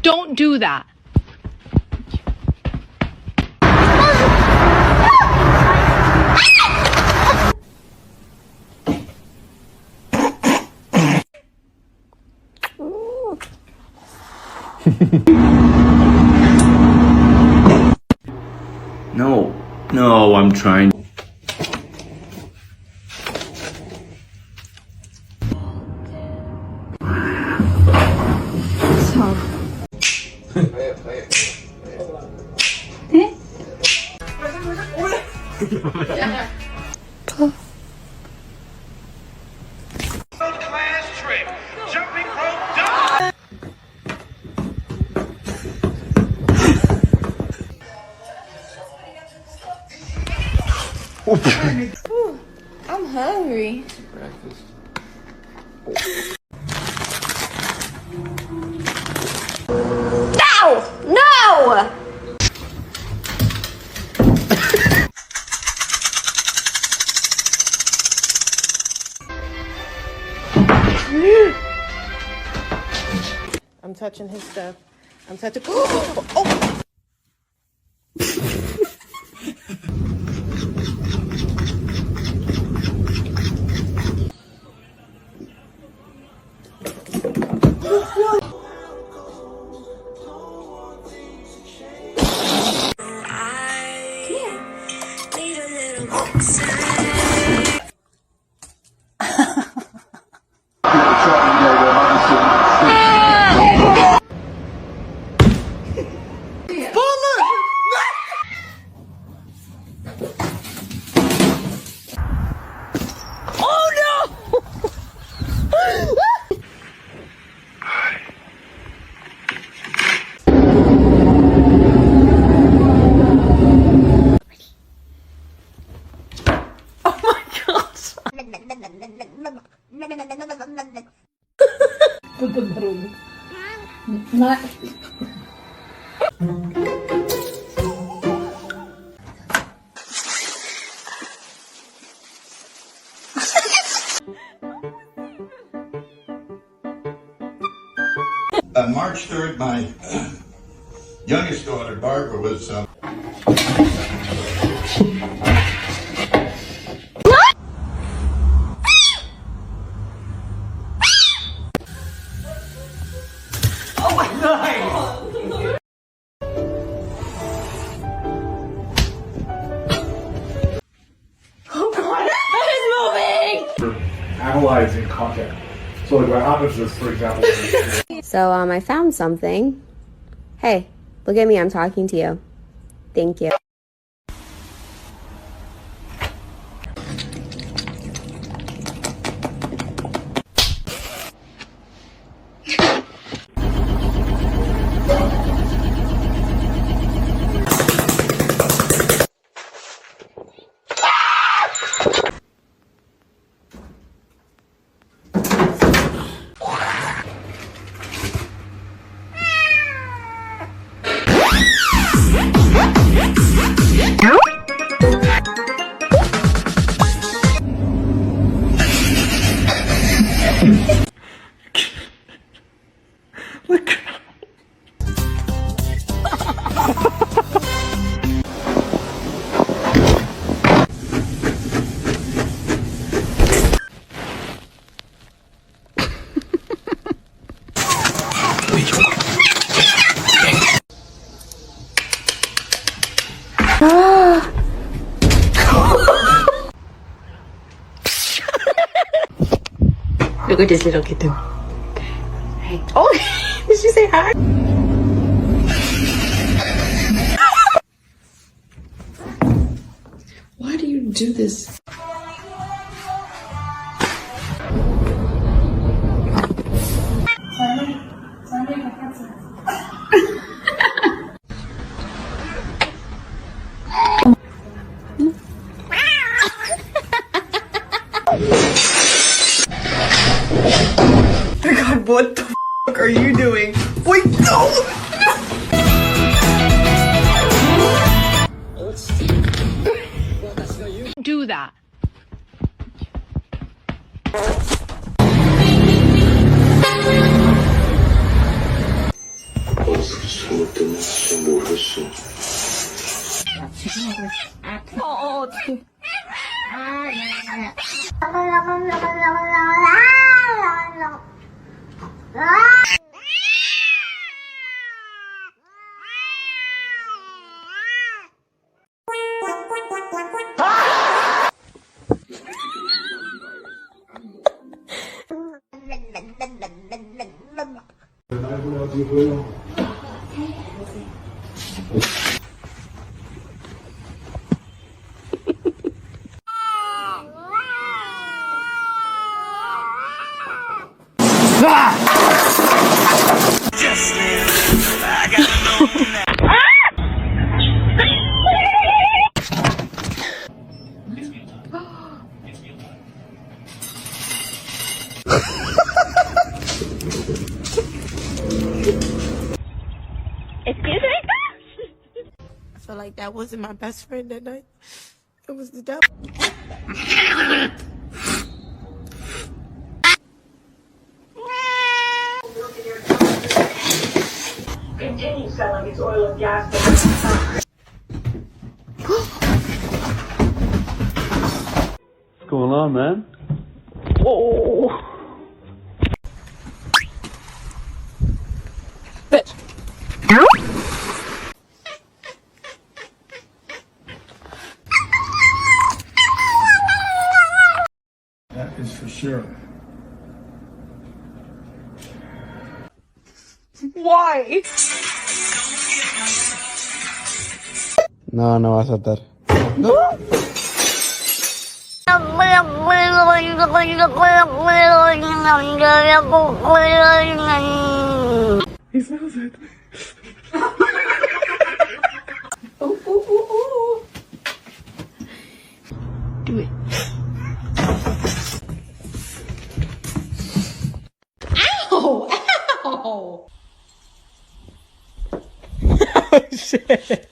Don't do that. No, I'm trying. Class trip, jumping rope double. Ooh, I'm hungry. Breakfast. No! No! I'm touching his stuff. I'm touching. Oh! March 3rd, my youngest daughter, Barbara, was... Analyzing content. So like what happens is, for example, So I found something. Hey, look at me, I'm talking to you. Thank you. Look at this little kitten. Hey. Oh, did you say hi? Why do you do this? God, what the fuck are you doing? Wait, no! Do that. I feel like that wasn't my best friend that night. It was the devil. Continue selling its oil and gas. What's going on, man? That is for sure. Why? No, no vas a estar. He smells it. Do it. Ow! Ow! Oh, shit.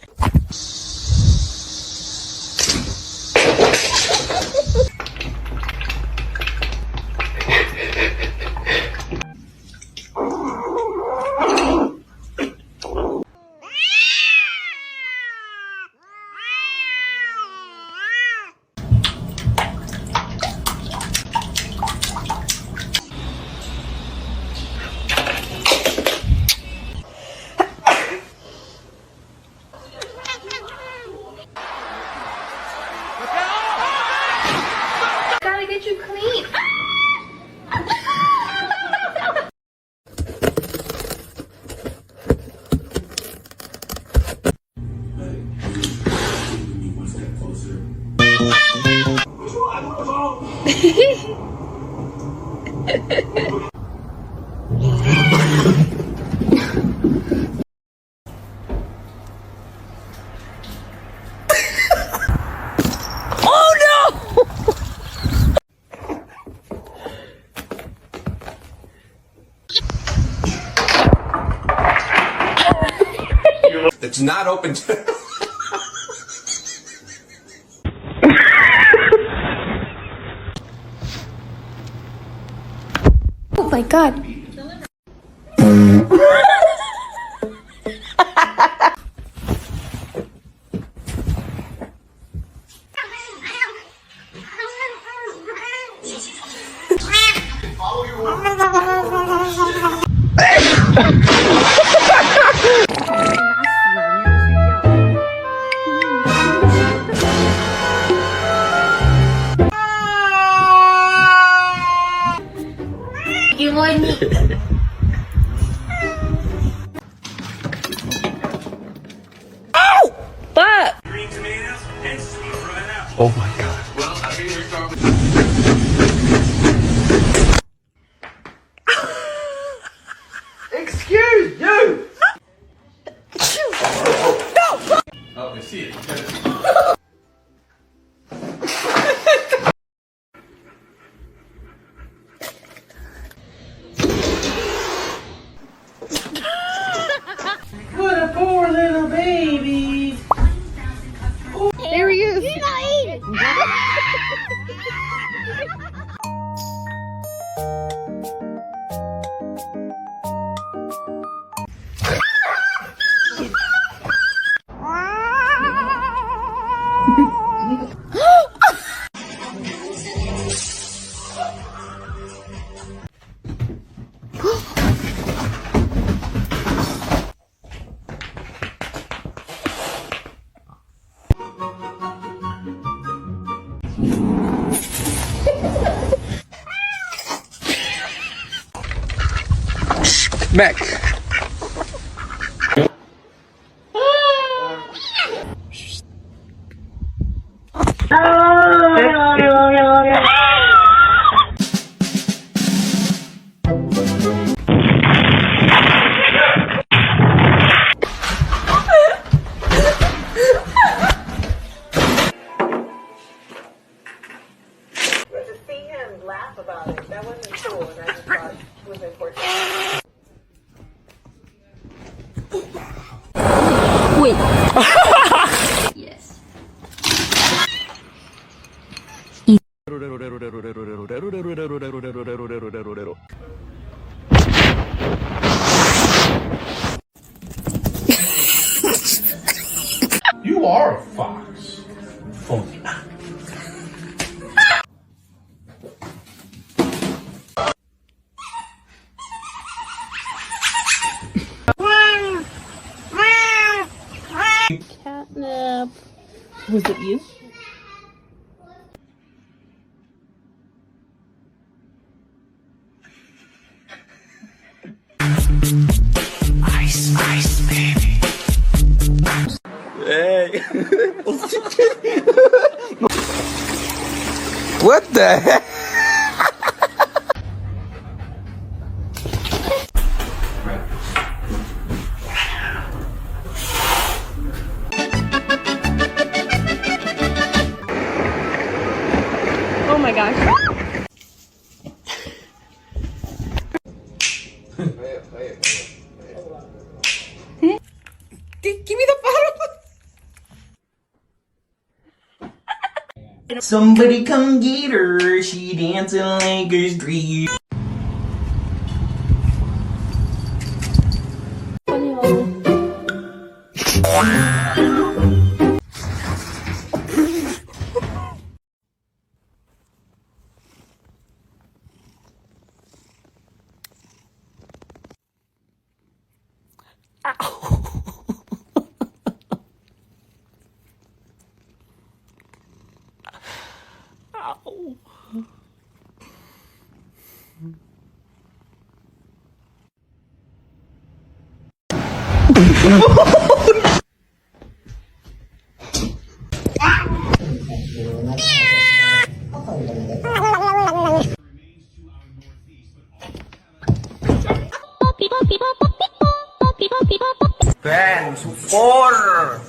Gotta get you clean. It's not open to. Oh my god. Green tomatoes and sweet fried apples. Oh my god. Well, I think we're talking. Excuse you! Oh, I see it. What a poor little baby. There he is. You're not eating. Mech. To see him laugh about it, that wasn't cool, and I just thought it was important. Yes. You are a fox. Funky. Catnip. Was it you? Hey. What the heck? Oh my gosh. Give me the photo. Somebody come get her, she dancing like a street. Ben, support!